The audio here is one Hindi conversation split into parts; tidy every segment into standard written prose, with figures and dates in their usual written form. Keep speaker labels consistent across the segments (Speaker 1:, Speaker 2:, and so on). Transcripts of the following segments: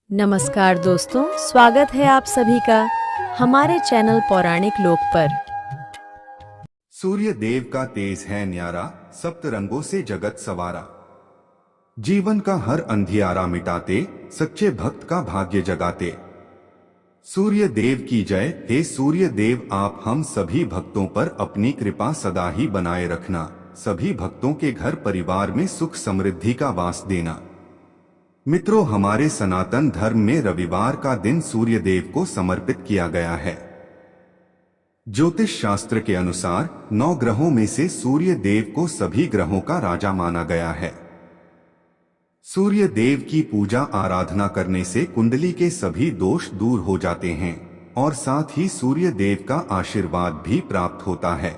Speaker 1: नमस्कार दोस्तों, स्वागत है आप सभी का हमारे चैनल पौराणिक लोक पर।
Speaker 2: सूर्य देव का तेज है न्यारा, सप्त रंगों से जगत सवारा। जीवन का हर अंधियारा मिटाते, सच्चे भक्त का भाग्य जगाते। सूर्य देव की जय। हे सूर्य देव, आप हम सभी भक्तों पर अपनी कृपा सदा ही बनाए रखना। सभी भक्तों के घर परिवार में सुख समृद्धि का वास देना। मित्रों, हमारे सनातन धर्म में रविवार का दिन सूर्य देव को समर्पित किया गया है। ज्योतिष शास्त्र के अनुसार 9 ग्रहों में से सूर्य देव को सभी ग्रहों का राजा माना गया है। सूर्य देव की पूजा आराधना करने से कुंडली के सभी दोष दूर हो जाते हैं और साथ ही सूर्य देव का आशीर्वाद भी प्राप्त होता है।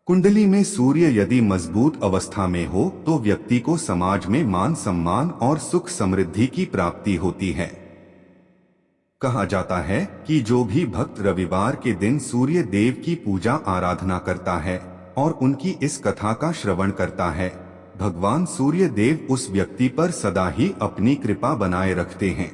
Speaker 2: कुंडली में सूर्य यदि मजबूत अवस्था में हो तो व्यक्ति को समाज में मान सम्मान और सुख समृद्धि की प्राप्ति होती है। कहा जाता है कि जो भी भक्त रविवार के दिन सूर्य देव की पूजा आराधना करता है और उनकी इस कथा का श्रवण करता है, भगवान सूर्य देव उस व्यक्ति पर सदा ही अपनी कृपा बनाए रखते हैं।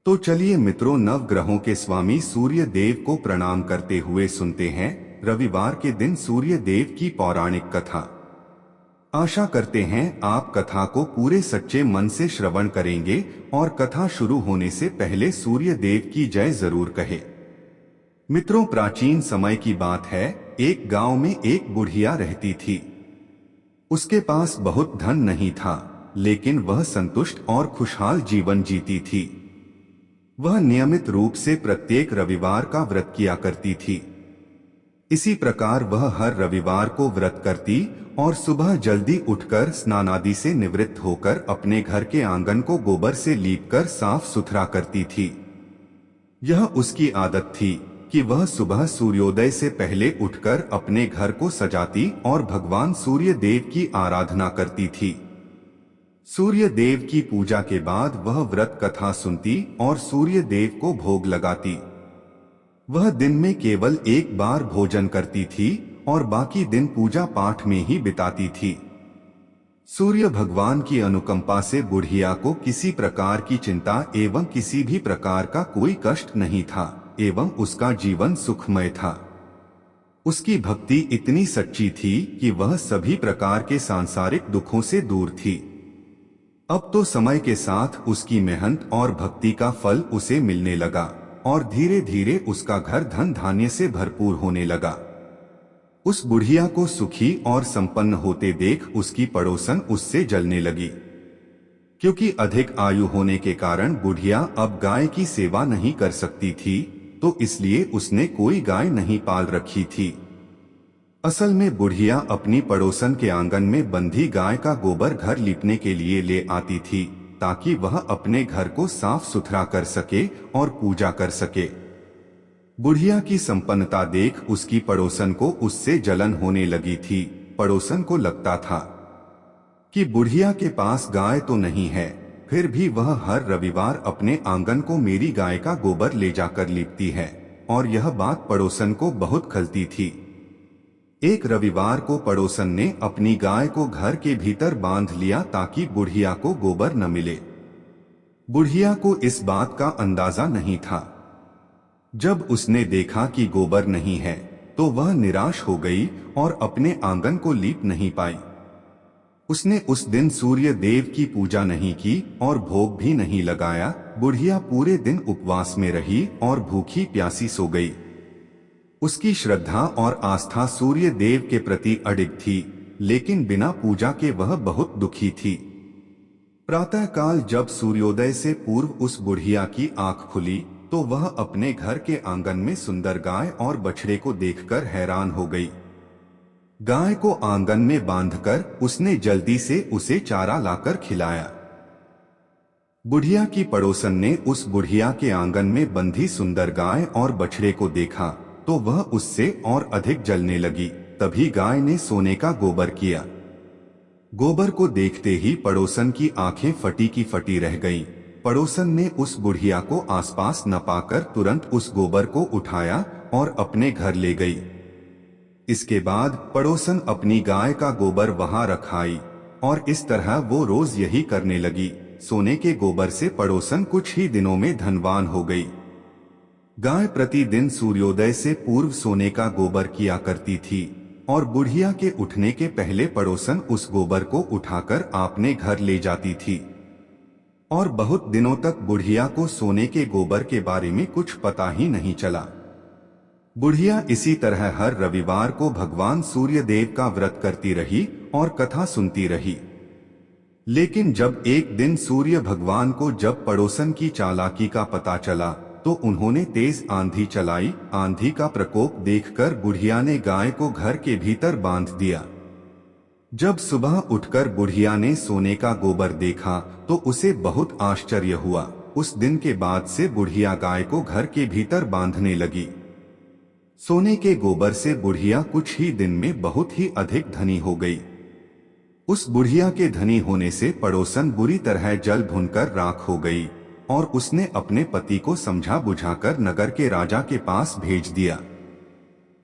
Speaker 2: तो चलिए मित्रों, नवग्रहों के स्वामी सूर्य देव को प्रणाम करते हुए सुनते हैं रविवार के दिन सूर्य देव की पौराणिक कथा। आशा करते हैं आप कथा को पूरे सच्चे मन से श्रवण करेंगे और कथा शुरू होने से पहले सूर्य देव की जय जरूर कहे। मित्रों, प्राचीन समय की बात है। एक गांव में एक बुढ़िया रहती थी। उसके पास बहुत धन नहीं था, लेकिन वह संतुष्ट और खुशहाल जीवन जीती थी। वह नियमित रूप से प्रत्येक रविवार का व्रत किया करती थी। इसी प्रकार वह हर रविवार को व्रत करती और सुबह जल्दी उठकर स्नानादि से निवृत्त होकर अपने घर के आंगन को गोबर से लीपकर साफ सुथरा करती थी। यह उसकी आदत थी कि वह सुबह सूर्योदय से पहले उठकर अपने घर को सजाती और भगवान सूर्य देव की आराधना करती थी। सूर्य देव की पूजा के बाद वह व्रत कथा सुनती और सूर्य देव को भोग लगाती। वह दिन में केवल एक बार भोजन करती थी और बाकी दिन पूजा पाठ में ही बिताती थी। सूर्य भगवान की अनुकंपा से बुढ़िया को किसी प्रकार की चिंता एवं किसी भी प्रकार का कोई कष्ट नहीं था एवं उसका जीवन सुखमय था। उसकी भक्ति इतनी सच्ची थी कि वह सभी प्रकार के सांसारिक दुखों से दूर थी। अब तो समय के साथ उसकी मेहनत और भक्ति का फल उसे मिलने लगा और धीरे धीरे उसका घर धन धान्य से भरपूर होने लगा। उस बुढ़िया को सुखी और संपन्न होते देख उसकी पड़ोसन उससे जलने लगी, क्योंकि अधिक आयु होने के कारण बुढ़िया अब गाय की सेवा नहीं कर सकती थी, तो इसलिए उसने कोई गाय नहीं पाल रखी थी। असल में बुढ़िया अपनी पड़ोसन के आंगन में बंधी गाय का गोबर घर लीपने के लिए ले आती थी, ताकि वह अपने घर को साफ सुथरा कर सके और पूजा कर सके। बुढ़िया की संपन्नता देख उसकी पड़ोसन को उससे जलन होने लगी थी। पड़ोसन को लगता था कि बुढ़िया के पास गाय तो नहीं है, फिर भी वह हर रविवार अपने आंगन को मेरी गाय का गोबर ले जाकर लीपती है, और यह बात पड़ोसन को बहुत खलती थी। एक रविवार को पड़ोसन ने अपनी गाय को घर के भीतर बांध लिया ताकि बुढ़िया को गोबर न मिले। बुढ़िया को इस बात का अंदाजा नहीं था। जब उसने देखा कि गोबर नहीं है तो वह निराश हो गई और अपने आंगन को लीप नहीं पाई। उसने उस दिन सूर्य देव की पूजा नहीं की और भोग भी नहीं लगाया। बुढ़िया पूरे दिन उपवास में रही और भूखी प्यासी सो गई। उसकी श्रद्धा और आस्था सूर्य देव के प्रति अडिग थी, लेकिन बिना पूजा के वह बहुत दुखी थी। प्रातःकाल जब सूर्योदय से पूर्व उस बुढ़िया की आंख खुली तो वह अपने घर के आंगन में सुंदर गाय और बछड़े को देखकर हैरान हो गई। गाय को आंगन में बांधकर उसने जल्दी से उसे चारा लाकर खिलाया। बुढ़िया की पड़ोसन ने उस बुढ़िया के आंगन में बंधी सुंदर गाय और बछड़े को देखा तो वह उससे और अधिक जलने लगी। तभी गाय ने सोने का गोबर किया। गोबर को देखते ही पड़ोसन की आंखें फटी की फटी रह गईं। पड़ोसन ने उस बुढ़िया को आसपास न पाकर तुरंत उस गोबर को उठाया और अपने घर ले गई। इसके बाद पड़ोसन अपनी गाय का गोबर वहां रख आई और इस तरह वो रोज यही करने लगी। सोने के गोबर से पड़ोसन कुछ ही दिनों में धनवान हो गई। गाय प्रतिदिन सूर्योदय से पूर्व सोने का गोबर किया करती थी और बुढ़िया के उठने के पहले पड़ोसन उस गोबर को उठाकर अपने घर ले जाती थी। और बहुत दिनों तक बुढ़िया को सोने के गोबर के बारे में कुछ पता ही नहीं चला। बुढ़िया इसी तरह हर रविवार को भगवान सूर्य देव का व्रत करती रही और कथा सुनती रही। लेकिन जब एक दिन सूर्य भगवान को जब पड़ोसन की चालाकी का पता चला तो उन्होंने तेज आंधी चलाई। आंधी का प्रकोप देखकर बुढ़िया ने गाय को घर के भीतर बांध दिया। जब सुबह उठकर बुढ़िया ने सोने का गोबर देखा तो उसे बहुत आश्चर्य हुआ। उस दिन के बाद से बुढ़िया गाय को घर के भीतर बांधने लगी। सोने के गोबर से बुढ़िया कुछ ही दिन में बहुत ही अधिक धनी हो गई। उस बुढ़िया के धनी होने से पड़ोसन बुरी तरह जल भुनकर राख हो गई और उसने अपने पति को समझा बुझाकर नगर के राजा के पास भेज दिया।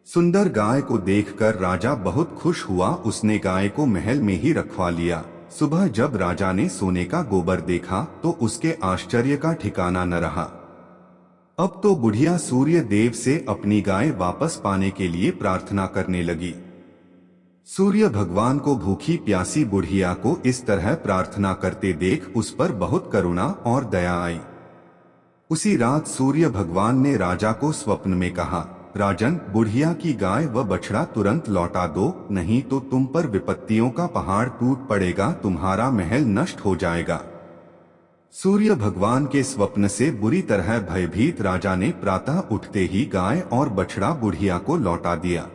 Speaker 2: सुंदर गाय को देखकर राजा बहुत खुश हुआ। उसने गाय को महल में ही रखवा लिया। सुबह जब राजा ने सोने का गोबर देखा तो उसके आश्चर्य का ठिकाना न रहा। अब तो बुढ़िया सूर्य देव से अपनी गाय वापस पाने के लिए प्रार्थना करने लगी। सूर्य भगवान को भूखी प्यासी बुढ़िया को इस तरह प्रार्थना करते देख उस पर बहुत करुणा और दया आई। उसी रात सूर्य भगवान ने राजा को स्वप्न में कहा, राजन, बुढ़िया की गाय व बछड़ा तुरंत लौटा दो, नहीं तो तुम पर विपत्तियों का पहाड़ टूट पड़ेगा, तुम्हारा महल नष्ट हो जाएगा। सूर्य भगवान के स्वप्न से बुरी तरह भयभीत राजा ने प्रातः उठते ही गाय और बछड़ा बुढ़िया को लौटा दिया।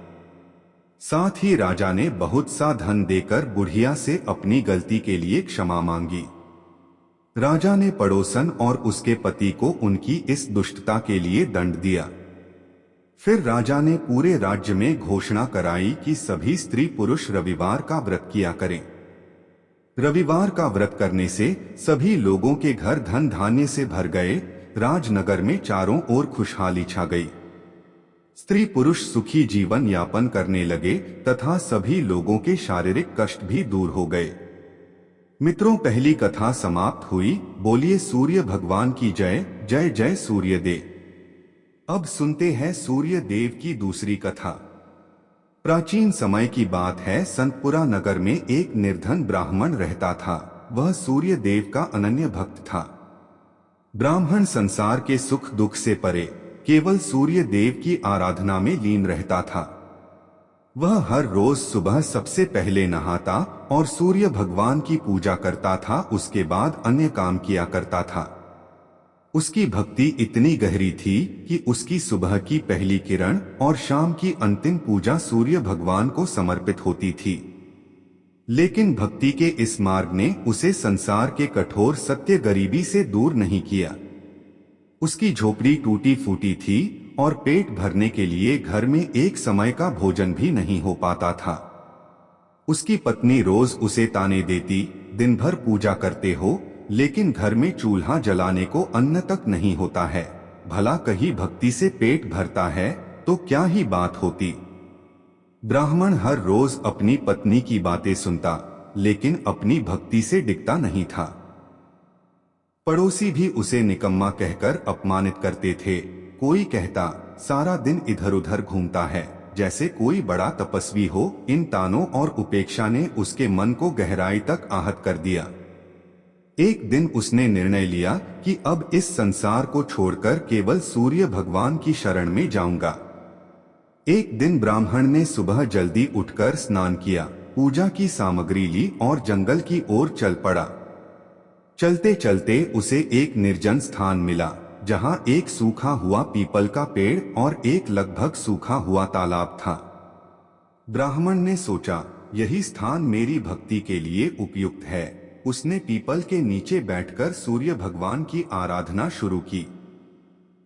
Speaker 2: साथ ही राजा ने बहुत सा धन देकर बुढ़िया से अपनी गलती के लिए क्षमा मांगी। राजा ने पड़ोसन और उसके पति को उनकी इस दुष्टता के लिए दंड दिया। फिर राजा ने पूरे राज्य में घोषणा कराई कि सभी स्त्री पुरुष रविवार का व्रत किया करें। रविवार का व्रत करने से सभी लोगों के घर धन धान्य से भर गए। राजनगर में चारों ओर खुशहाली छा गई। स्त्री पुरुष सुखी जीवन यापन करने लगे तथा सभी लोगों के शारीरिक कष्ट भी दूर हो गए। मित्रों, पहली कथा समाप्त हुई। बोलिए सूर्य भगवान की जय। जय जय सूर्य देव। अब सुनते हैं सूर्य देव की दूसरी कथा। प्राचीन समय की बात है। संतपुरा नगर में एक निर्धन ब्राह्मण रहता था। वह सूर्य देव का अनन्य भक्त था। ब्राह्मण संसार के सुख दुख से परे केवल सूर्य देव की आराधना में लीन रहता था। वह हर रोज सुबह सबसे पहले नहाता और सूर्य भगवान की पूजा करता था। उसके बाद अन्य काम किया करता था। उसकी भक्ति इतनी गहरी थी कि उसकी सुबह की पहली किरण और शाम की अंतिम पूजा सूर्य भगवान को समर्पित होती थी। लेकिन भक्ति के इस मार्ग ने उसे संसार के कठोर सत्य गरीबी से दूर नहीं किया। उसकी झोपड़ी टूटी फूटी थी और पेट भरने के लिए घर में एक समय का भोजन भी नहीं हो पाता था। उसकी पत्नी रोज उसे ताने देती, दिन भर पूजा करते हो लेकिन घर में चूल्हा जलाने को अन्न तक नहीं होता है। भला कहीं भक्ति से पेट भरता है तो क्या ही बात होती। ब्राह्मण हर रोज अपनी पत्नी की बातें सुनता लेकिन अपनी भक्ति से डिगता नहीं था। पड़ोसी भी उसे निकम्मा कहकर अपमानित करते थे। कोई कहता, सारा दिन इधर उधर घूमता है, जैसे कोई बड़ा तपस्वी हो। इन तानों और उपेक्षा ने उसके मन को गहराई तक आहत कर दिया। एक दिन उसने निर्णय लिया कि अब इस संसार को छोड़कर केवल सूर्य भगवान की शरण में जाऊंगा। एक दिन ब्राह्मण ने सुबह जल्दी उठकर स्नान किया, पूजा की सामग्री ली और जंगल की ओर चल पड़ा। चलते चलते उसे एक निर्जन स्थान मिला जहां एक सूखा हुआ पीपल का पेड़ और एक लगभग सूखा हुआ तालाब था। ब्राह्मण ने सोचा, यही स्थान मेरी भक्ति के लिए उपयुक्त है। उसने पीपल के नीचे बैठकर सूर्य भगवान की आराधना शुरू की।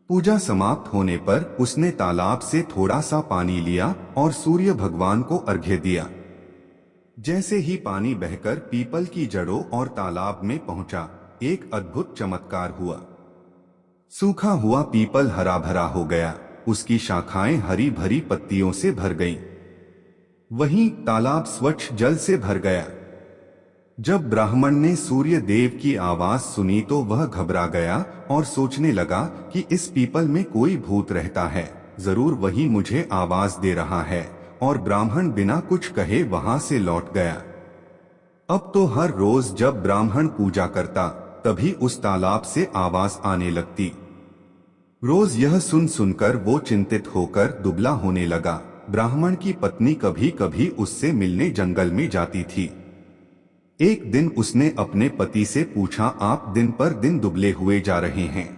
Speaker 2: पूजा समाप्त होने पर उसने तालाब से थोड़ा सा पानी लिया और सूर्य भगवान को अर्घ्य दिया। जैसे ही पानी बहकर पीपल की जड़ों और तालाब में पहुंचा, एक अद्भुत चमत्कार हुआ। सूखा हुआ पीपल हरा भरा हो गया, उसकी शाखाएं हरी भरी पत्तियों से भर गईं। वहीं तालाब स्वच्छ जल से भर गया। जब ब्राह्मण ने सूर्य देव की आवाज सुनी तो वह घबरा गया और सोचने लगा कि इस पीपल में कोई भूत रहता है, जरूर वही मुझे आवाज दे रहा है। और ब्राह्मण बिना कुछ कहे वहां से लौट गया। अब तो हर रोज जब ब्राह्मण पूजा करता तभी उस तालाब से आवाज आने लगती। रोज यह सुन सुनकर वो चिंतित होकर दुबला होने लगा। ब्राह्मण की पत्नी कभी कभी उससे मिलने जंगल में जाती थी। एक दिन उसने अपने पति से पूछा, आप दिन पर दिन दुबले हुए जा रहे हैं।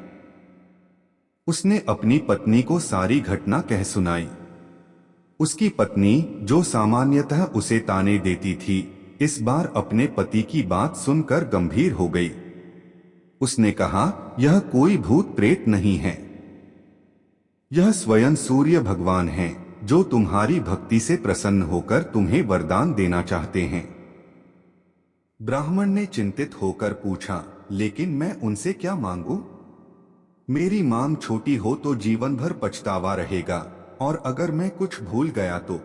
Speaker 2: उसने अपनी पत्नी को सारी घटना कह सुनाई। उसकी पत्नी, जो सामान्यतः उसे ताने देती थी, इस बार अपने पति की बात सुनकर गंभीर हो गई। उसने कहा, यह कोई भूत प्रेत नहीं है, यह स्वयं सूर्य भगवान हैं, जो तुम्हारी भक्ति से प्रसन्न होकर तुम्हें वरदान देना चाहते हैं। ब्राह्मण ने चिंतित होकर पूछा, लेकिन मैं उनसे क्या मांगू? मेरी मांग छोटी हो तो जीवन भर पछतावा रहेगा, और अगर मैं कुछ भूल गया तो?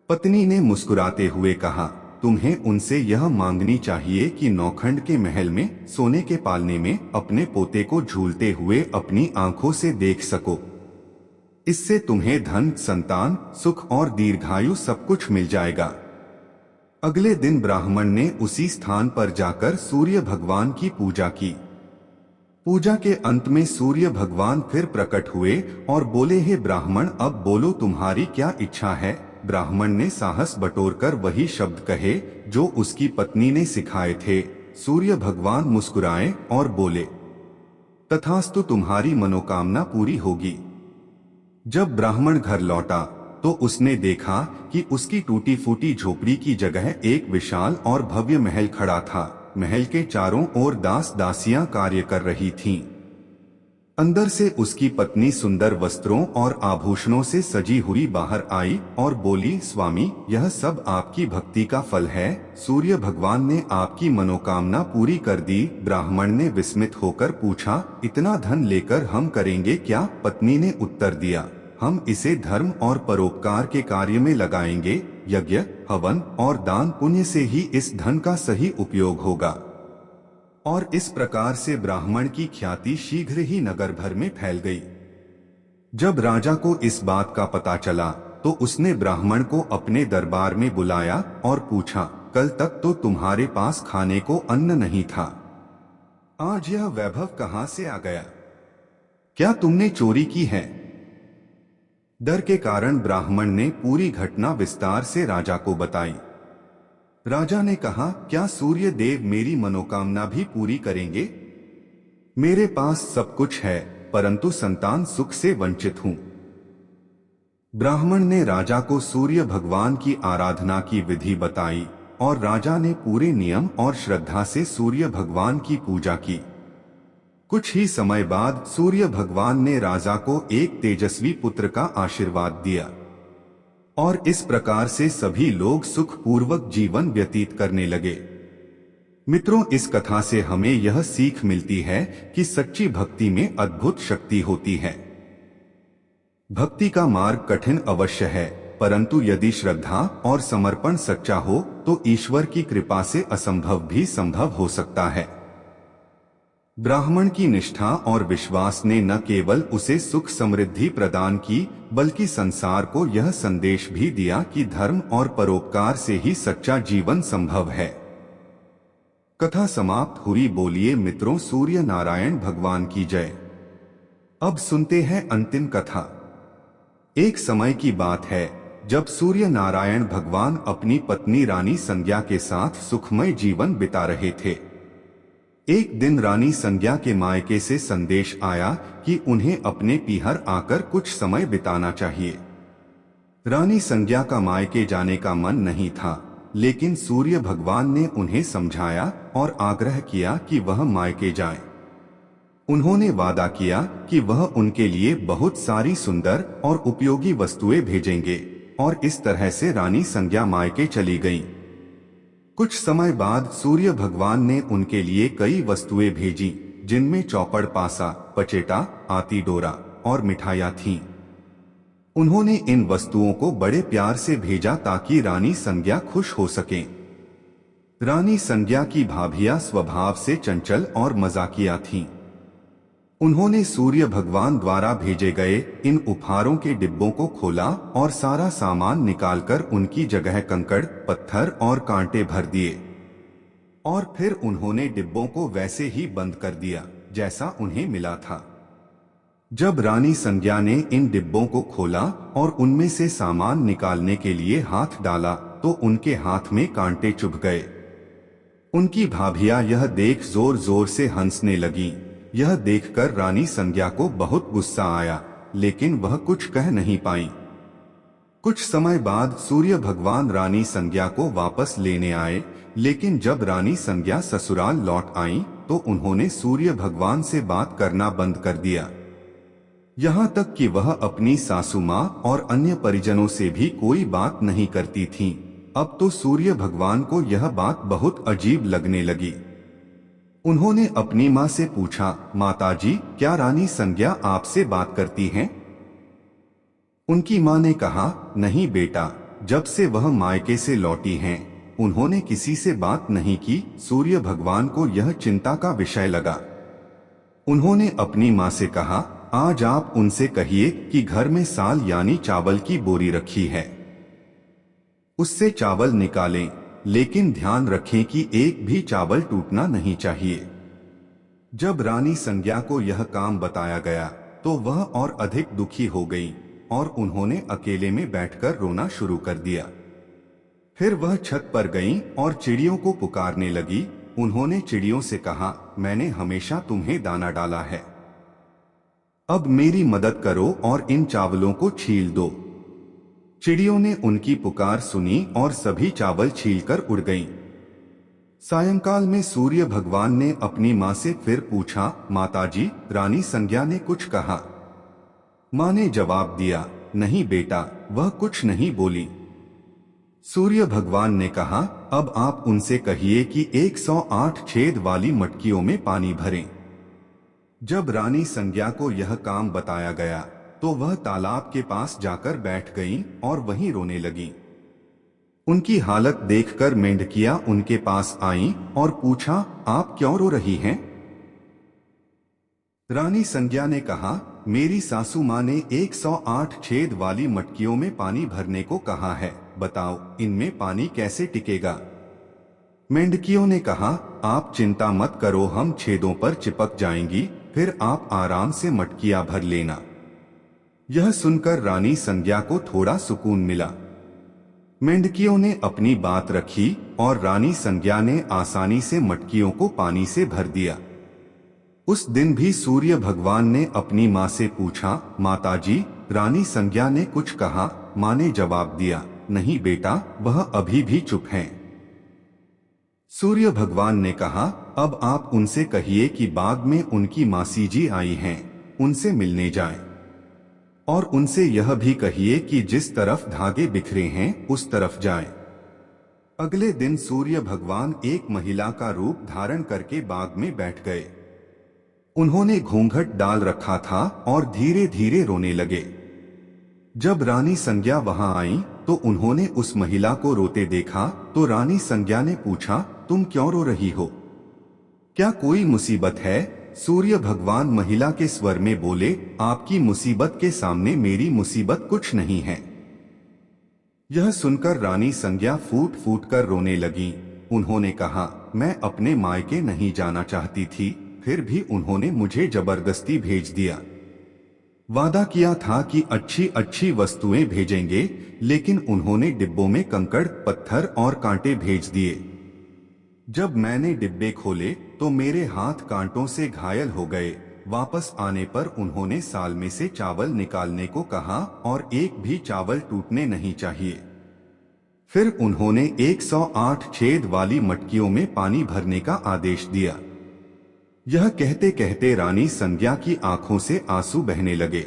Speaker 2: पत्नी ने मुस्कुराते हुए कहा, तुम्हें उनसे यह मांगनी चाहिए कि नौखंड के महल में सोने के पालने में अपने पोते को झूलते हुए अपनी आंखों से देख सको। इससे तुम्हें धन, संतान, सुख और दीर्घायु सब कुछ मिल जाएगा। अगले दिन ब्राह्मण ने उसी स्थान पर जाकर सूर्य भगवान की पूजा की। पूजा के अंत में सूर्य भगवान फिर प्रकट हुए और बोले, हे ब्राह्मण, अब बोलो तुम्हारी क्या इच्छा है? ब्राह्मण ने साहस बटोरकर वही शब्द कहे जो उसकी पत्नी ने सिखाए थे। सूर्य भगवान मुस्कुराए और बोले, तथास्तु, तुम्हारी मनोकामना पूरी होगी। जब ब्राह्मण घर लौटा तो उसने देखा कि उसकी टूटी फूटी झोपड़ी की जगह एक विशाल और भव्य महल खड़ा था। महल के चारों ओर दास दासियां कार्य कर रही थीं। अंदर से उसकी पत्नी सुंदर वस्त्रों और आभूषणों से सजी हुई बाहर आई और बोली, स्वामी, यह सब आपकी भक्ति का फल है। सूर्य भगवान ने आपकी मनोकामना पूरी कर दी। ब्राह्मण ने विस्मित होकर पूछा, इतना धन लेकर हम करेंगे क्या? पत्नी ने उत्तर दिया, हम इसे धर्म और परोपकार के कार्य में लगाएंगे। यज्ञ, हवन और दान पुण्य से ही इस धन का सही उपयोग होगा। और इस प्रकार से ब्राह्मण की ख्याति शीघ्र ही नगर भर में फैल गई। जब राजा को इस बात का पता चला तो उसने ब्राह्मण को अपने दरबार में बुलाया और पूछा, कल तक तो तुम्हारे पास खाने को अन्न नहीं था, आज यह वैभव कहां से आ गया? क्या तुमने चोरी की है? डर के कारण ब्राह्मण ने पूरी घटना विस्तार से राजा को बताई। राजा ने कहा, क्या सूर्य देव मेरी मनोकामना भी पूरी करेंगे? मेरे पास सब कुछ है, परंतु संतान सुख से वंचित हूं। ब्राह्मण ने राजा को सूर्य भगवान की आराधना की विधि बताई और राजा ने पूरे नियम और श्रद्धा से सूर्य भगवान की पूजा की। कुछ ही समय बाद सूर्य भगवान ने राजा को एक तेजस्वी पुत्र का आशीर्वाद दिया और इस प्रकार से सभी लोग सुखपूर्वक जीवन व्यतीत करने लगे। मित्रों, इस कथा से हमें यह सीख मिलती है कि सच्ची भक्ति में अद्भुत शक्ति होती है। भक्ति का मार्ग कठिन अवश्य है, परंतु यदि श्रद्धा और समर्पण सच्चा हो तो ईश्वर की कृपा से असंभव भी संभव हो सकता है। ब्राह्मण की निष्ठा और विश्वास ने न केवल उसे सुख समृद्धि प्रदान की, बल्कि संसार को यह संदेश भी दिया कि धर्म और परोपकार से ही सच्चा जीवन संभव है। कथा समाप्त हुई। बोलिए मित्रों, सूर्य नारायण भगवान की जय। अब सुनते हैं अंतिम कथा। एक समय की बात है जब सूर्य नारायण भगवान अपनी पत्नी रानी संज्ञा के साथ सुखमय जीवन बिता रहे थे। एक दिन रानी संज्ञा के मायके से संदेश आया कि उन्हें अपने पीहर आकर कुछ समय बिताना चाहिए। रानी संज्ञा का मायके जाने का मन नहीं था, लेकिन सूर्य भगवान ने उन्हें समझाया और आग्रह किया कि वह मायके जाएं। उन्होंने वादा किया कि वह उनके लिए बहुत सारी सुंदर और उपयोगी वस्तुएं भेजेंगे और इस तरह से रानी संज्ञा मायके चली गईं। कुछ समय बाद सूर्य भगवान ने उनके लिए कई वस्तुएं भेजी, जिनमें चौपड़, पासा, पचेटा, आती डोरा और मिठाइयां थीं। उन्होंने इन वस्तुओं को बड़े प्यार से भेजा ताकि रानी संज्ञा खुश हो सकें। रानी संज्ञा की भाभियां स्वभाव से चंचल और मजाकिया थीं। उन्होंने सूर्य भगवान द्वारा भेजे गए इन उपहारों के डिब्बों को खोला और सारा सामान निकालकर उनकी जगह कंकड़, पत्थर और कांटे भर दिए और फिर उन्होंने डिब्बों को वैसे ही बंद कर दिया जैसा उन्हें मिला था। जब रानी संज्ञा ने इन डिब्बों को खोला और उनमें से सामान निकालने के लिए हाथ डाला तो उनके हाथ में कांटे चुभ गए। उनकी भाभियां यह देख जोर जोर से हंसने लगीं। यह देखकर रानी संज्ञा को बहुत गुस्सा आया, लेकिन वह कुछ कह नहीं पाई। कुछ समय बाद सूर्य भगवान रानी संज्ञा को वापस लेने आए, लेकिन जब रानी संज्ञा ससुराल लौट आईं, तो उन्होंने सूर्य भगवान से बात करना बंद कर दिया। यहाँ तक कि वह अपनी सासू माँ और अन्य परिजनों से भी कोई बात नहीं करती थीं। अब तो सूर्य भगवान को यह बात बहुत अजीब लगने लगी। उन्होंने अपनी माँ से पूछा, माताजी, क्या रानी संज्ञा आपसे बात करती हैं? उनकी माँ ने कहा, नहीं बेटा, जब से वह मायके से लौटी हैं, उन्होंने किसी से बात नहीं की। सूर्य भगवान को यह चिंता का विषय लगा। उन्होंने अपनी माँ से कहा, आज आप उनसे कहिए कि घर में साल यानी चावल की बोरी रखी है, उससे चावल निकालें, लेकिन ध्यान रखें कि एक भी चावल टूटना नहीं चाहिए। जब रानी संज्ञा को यह काम बताया गया तो वह और अधिक दुखी हो गई और उन्होंने अकेले में बैठकर रोना शुरू कर दिया। फिर वह छत पर गईं और चिड़ियों को पुकारने लगी। उन्होंने चिड़ियों से कहा, मैंने हमेशा तुम्हें दाना डाला है, अब मेरी मदद करो और इन चावलों को छील दो। चिड़ियों ने उनकी पुकार सुनी और सभी चावल छीलकर उड़ गईं। सायंकाल में सूर्य भगवान ने अपनी माँ से फिर पूछा, माताजी, रानी संज्ञा ने कुछ कहा? माँ ने जवाब दिया, नहीं बेटा, वह कुछ नहीं बोली। सूर्य भगवान ने कहा, अब आप उनसे कहिए कि 108 छेद वाली मटकियों में पानी भरें। जब रानी संज्ञा को यह काम बताया गया तो वह तालाब के पास जाकर बैठ गईं और वहीं रोने लगीं। उनकी हालत देखकर मेंढकियां उनके पास आईं और पूछा, आप क्यों रो रही हैं? रानी संज्ञा ने कहा, मेरी सासू माँ ने 108 छेद वाली मटकियों में पानी भरने को कहा है, बताओ इनमें पानी कैसे टिकेगा? मेंढकियों ने कहा, आप चिंता मत करो, हम छेदों पर चिपक जाएंगी, फिर आप आराम से मटकियां भर लेना। यह सुनकर रानी संज्ञा को थोड़ा सुकून मिला। मेंढकियों ने अपनी बात रखी और रानी संज्ञा ने आसानी से मटकियों को पानी से भर दिया। उस दिन भी सूर्य भगवान ने अपनी माँ से पूछा, माताजी, रानी संज्ञा ने कुछ कहा? माँ ने जवाब दिया, नहीं बेटा, वह अभी भी चुप हैं। सूर्य भगवान ने कहा, अब आप उनसे कहिए कि बाग में उनकी मासी जी आई हैं, उनसे मिलने जाएं। और उनसे यह भी कहिए कि जिस तरफ धागे बिखरे हैं उस तरफ जाएं। अगले दिन सूर्य भगवान एक महिला का रूप धारण करके बाग में बैठ गए। उन्होंने घूंघट डाल रखा था और धीरे धीरे रोने लगे। जब रानी संज्ञा वहां आई तो उन्होंने उस महिला को रोते देखा तो रानी संज्ञा ने पूछा, तुम क्यों रो रही हो? क्या कोई मुसीबत है? सूर्य भगवान महिला के स्वर में बोले, आपकी मुसीबत के सामने मेरी मुसीबत कुछ नहीं है। यह सुनकर रानी संज्ञा फूट फूट कर रोने लगी। उन्होंने कहा, मैं अपने मायके नहीं जाना चाहती थी, फिर भी उन्होंने मुझे जबरदस्ती भेज दिया। वादा किया था कि अच्छी अच्छी वस्तुएं भेजेंगे, लेकिन उन्होंने डिब्बों में कंकड़, पत्थर और कांटे भेज दिए। जब मैंने डिब्बे खोले तो मेरे हाथ कांटों से घायल हो गए। वापस आने पर उन्होंने साल में से चावल निकालने को कहा और एक भी चावल टूटने नहीं चाहिए। फिर उन्होंने 108 छेद वाली मटकियों में पानी भरने का आदेश दिया। यह कहते कहते रानी संज्ञा की आंखों से आंसू बहने लगे।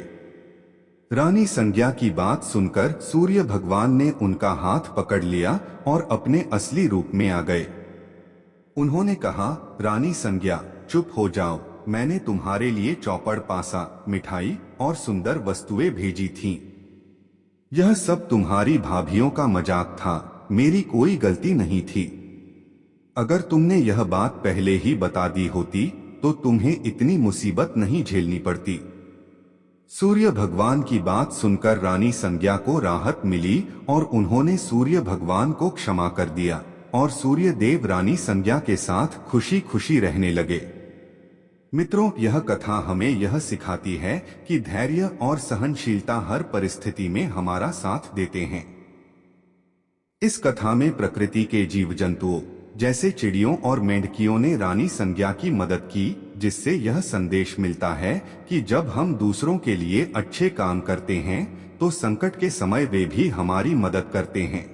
Speaker 2: रानी संज्ञा की बात सुनकर सूर्य भगवान ने उनका हाथ पकड़ लिया और अपने असली रूप में आ गए। उन्होंने कहा, रानी संज्ञा, चुप हो जाओ, मैंने तुम्हारे लिए चौपड़, पासा, मिठाई और सुंदर वस्तुएं भेजी थीं। यह सब तुम्हारी भाभियों का मजाक था, मेरी कोई गलती नहीं थी। अगर तुमने यह बात पहले ही बता दी होती तो तुम्हें इतनी मुसीबत नहीं झेलनी पड़ती। सूर्य भगवान की बात सुनकर रानी संज्ञा को राहत मिली और उन्होंने सूर्य भगवान को क्षमा कर दिया और सूर्य देव रानी संज्ञा के साथ खुशी खुशी रहने लगे। मित्रों, यह कथा हमें यह सिखाती है कि धैर्य और सहनशीलता हर परिस्थिति में हमारा साथ देते हैं। इस कथा में प्रकृति के जीव जंतुओं जैसे चिड़ियों और मेंढकियों ने रानी संज्ञा की मदद की, जिससे यह संदेश मिलता है कि जब हम दूसरों के लिए अच्छे काम करते हैं तो संकट के समय वे भी हमारी मदद करते हैं।